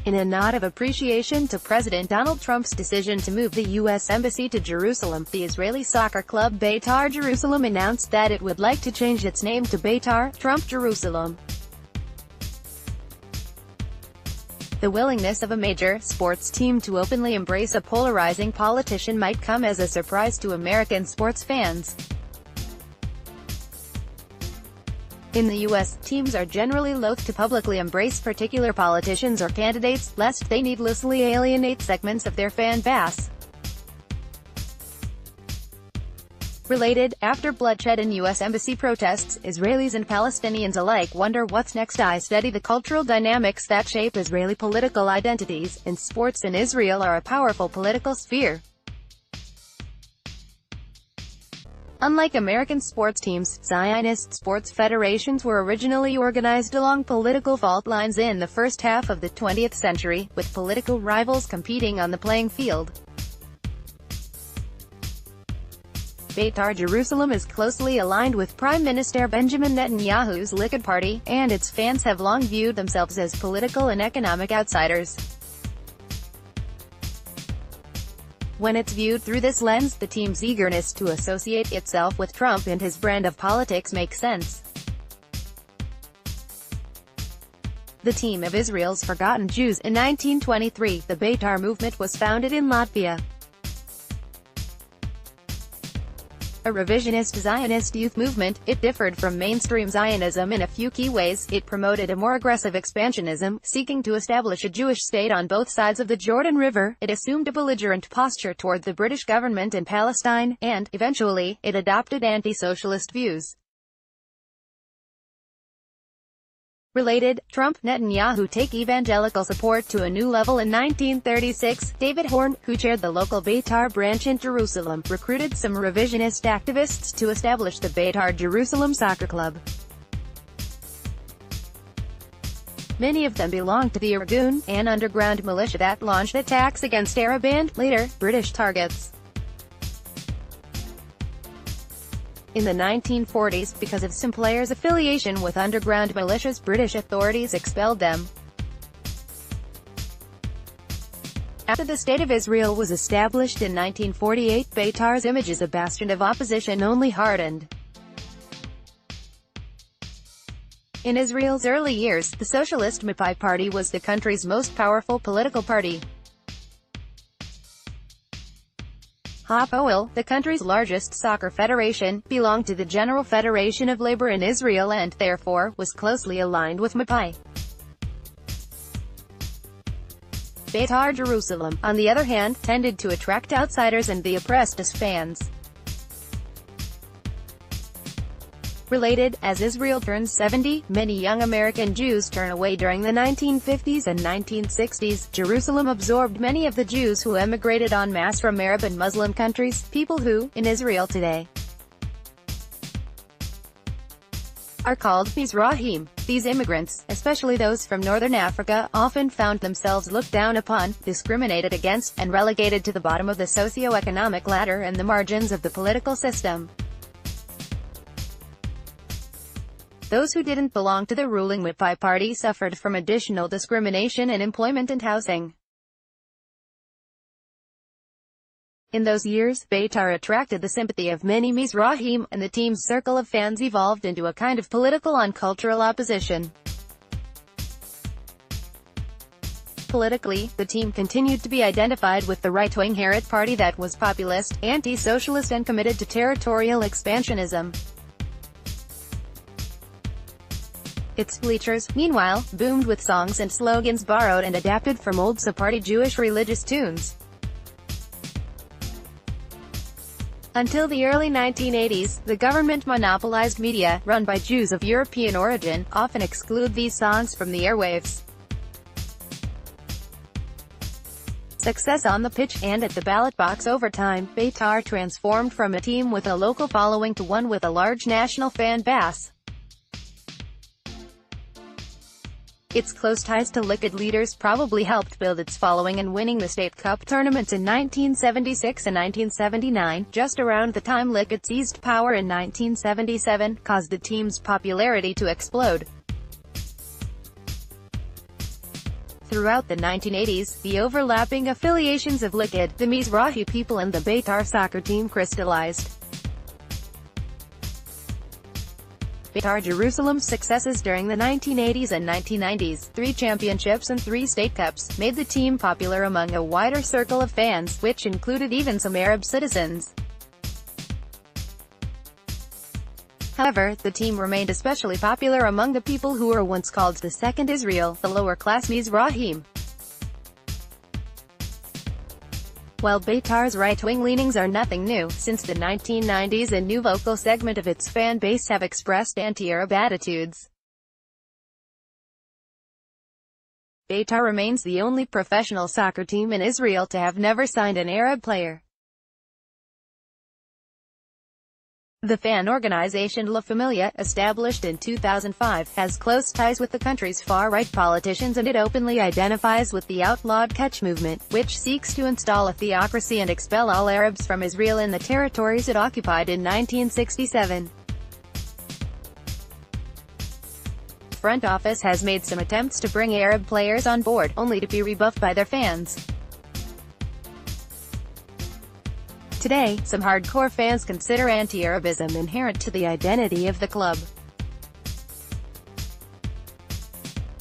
In a nod of appreciation to President Donald Trump's decision to move the U.S. Embassy to Jerusalem, the Israeli soccer club Beitar Jerusalem announced that it would like to change its name to Beitar Jerusalem. The willingness of a major sports team to openly embrace a polarizing politician might come as a surprise to American sports fans. In the U.S., teams are generally loath to publicly embrace particular politicians or candidates, lest they needlessly alienate segments of their fan base. Related, after bloodshed in U.S. Embassy protests, Israelis and Palestinians alike wonder what's next. I study the cultural dynamics that shape Israeli political identities, and sports in Israel are a powerful political sphere. Unlike American sports teams, Zionist sports federations were originally organized along political fault lines in the first half of the 20th century, with political rivals competing on the playing field. Beitar Jerusalem is closely aligned with Prime Minister Benjamin Netanyahu's Likud party, and its fans have long viewed themselves as political and economic outsiders. When it's viewed through this lens, the team's eagerness to associate itself with Trump and his brand of politics makes sense. The Team of Israel's Forgotten Jews. In 1923, the Beitar movement was founded in Latvia. A revisionist Zionist youth movement, it differed from mainstream Zionism in a few key ways. It promoted a more aggressive expansionism, seeking to establish a Jewish state on both sides of the Jordan River. It assumed a belligerent posture toward the British government in Palestine, and, eventually, it adopted anti-socialist views. Related, Trump-Netanyahu take evangelical support to a new level. In 1936, David Horn, who chaired the local Beitar branch in Jerusalem, recruited some revisionist activists to establish the Beitar Jerusalem soccer club. Many of them belonged to the Irgun, an underground militia that launched attacks against Arab and, later, British targets. In the 1940s, because of some players' affiliation with underground militias, British authorities expelled them. After the State of Israel was established in 1948, Beitar's image as a bastion of opposition only hardened. In Israel's early years, the Socialist Mapai Party was the country's most powerful political party. Hapoel, the country's largest soccer federation, belonged to the General Federation of Labor in Israel and, therefore, was closely aligned with Mapai. Beitar Jerusalem, on the other hand, tended to attract outsiders and the oppressed as fans. Related, as Israel turns 70, many young American Jews turn away during the 1950s and 1960s. Jerusalem absorbed many of the Jews who emigrated en masse from Arab and Muslim countries, people who, in Israel today, are called Mizrahim. These immigrants, especially those from northern Africa, often found themselves looked down upon, discriminated against, and relegated to the bottom of the socio-economic ladder and the margins of the political system. Those who didn't belong to the ruling Mapai party suffered from additional discrimination in employment and housing. In those years, Beitar attracted the sympathy of many Mizrahim, and the team's circle of fans evolved into a kind of political and cultural opposition. Politically, the team continued to be identified with the right-wing Harrod party that was populist, anti-socialist and committed to territorial expansionism. Its bleachers, meanwhile, boomed with songs and slogans borrowed and adapted from old Sephardi Jewish religious tunes. Until the early 1980s, the government monopolized media, run by Jews of European origin, often exclude these songs from the airwaves. Success on the pitch, and at the ballot box. Over time, Beitar transformed from a team with a local following to one with a large national fan base. Its close ties to Likud leaders probably helped build its following in winning the State Cup tournaments in 1976 and 1979, just around the time Likud seized power in 1977, caused the team's popularity to explode. Throughout the 1980s, the overlapping affiliations of Likud, the Mizrahi people and the Beitar soccer team crystallized. Beitar Jerusalem's successes during the 1980s and 1990s, 3 championships and 3 state cups, made the team popular among a wider circle of fans, which included even some Arab citizens. However, the team remained especially popular among the people who were once called the Second Israel, the lower-class Mizrahim. While Beitar's right-wing leanings are nothing new, since the 1990s a new vocal segment of its fan base have expressed anti-Arab attitudes. Beitar remains the only professional soccer team in Israel to have never signed an Arab player. The fan organization La Familia, established in 2005, has close ties with the country's far-right politicians and it openly identifies with the outlawed Kutch movement, which seeks to install a theocracy and expel all Arabs from Israel in the territories it occupied in 1967. The front office has made some attempts to bring Arab players on board, only to be rebuffed by their fans. Today, some hardcore fans consider anti-Arabism inherent to the identity of the club.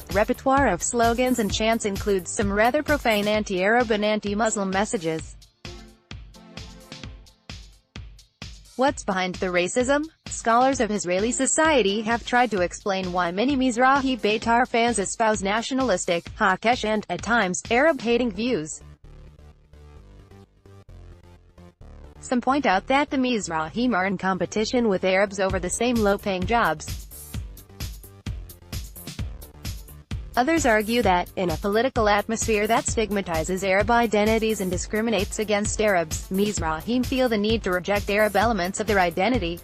The repertoire of slogans and chants includes some rather profane anti-Arab and anti-Muslim messages. What's behind the racism? Scholars of Israeli society have tried to explain why many Mizrahi Beitar fans espouse nationalistic, hawkish and, at times, Arab-hating views. Some point out that the Mizrahim are in competition with Arabs over the same low-paying jobs. Others argue that, in a political atmosphere that stigmatizes Arab identities and discriminates against Arabs, Mizrahim feel the need to reject Arab elements of their identity.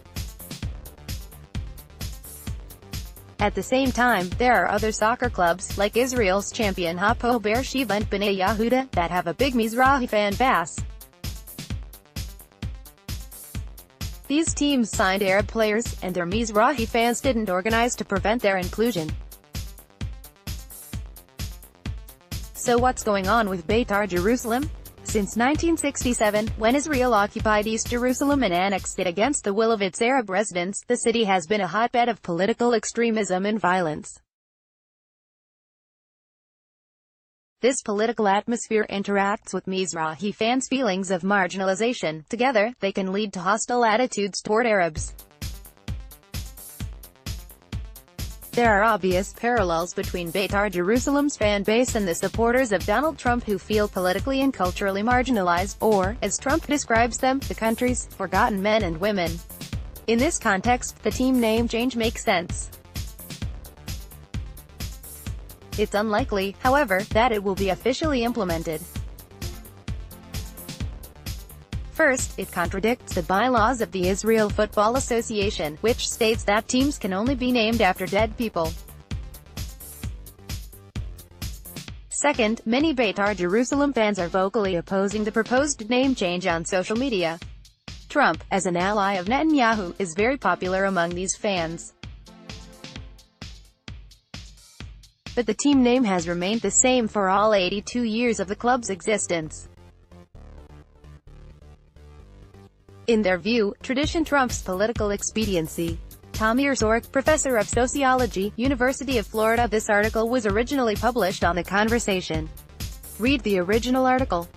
At the same time, there are other soccer clubs, like Israel's champion Hapoel Beersheva and Bnei Yehuda, that have a big Mizrahi fan base. These teams signed Arab players, and their Mizrahi fans didn't organize to prevent their inclusion. So what's going on with Beitar Jerusalem? Since 1967, when Israel occupied East Jerusalem and annexed it against the will of its Arab residents, the city has been a hotbed of political extremism and violence. This political atmosphere interacts with Mizrahi fans' feelings of marginalization. Together, they can lead to hostile attitudes toward Arabs. There are obvious parallels between Beitar Jerusalem's fan base and the supporters of Donald Trump who feel politically and culturally marginalized, or, as Trump describes them, the country's forgotten men and women. In this context, the team name change makes sense. It's unlikely, however, that it will be officially implemented. First, it contradicts the bylaws of the Israel Football Association, which states that teams can only be named after dead people. Second, many Beitar Jerusalem fans are vocally opposing the proposed name change on social media. Trump, as an ally of Netanyahu, is very popular among these fans. But the team name has remained the same for all 82 years of the club's existence. In their view, tradition trumps political expediency. Tamir Zork, professor of sociology, University of Florida. This article was originally published on The Conversation. Read the original article.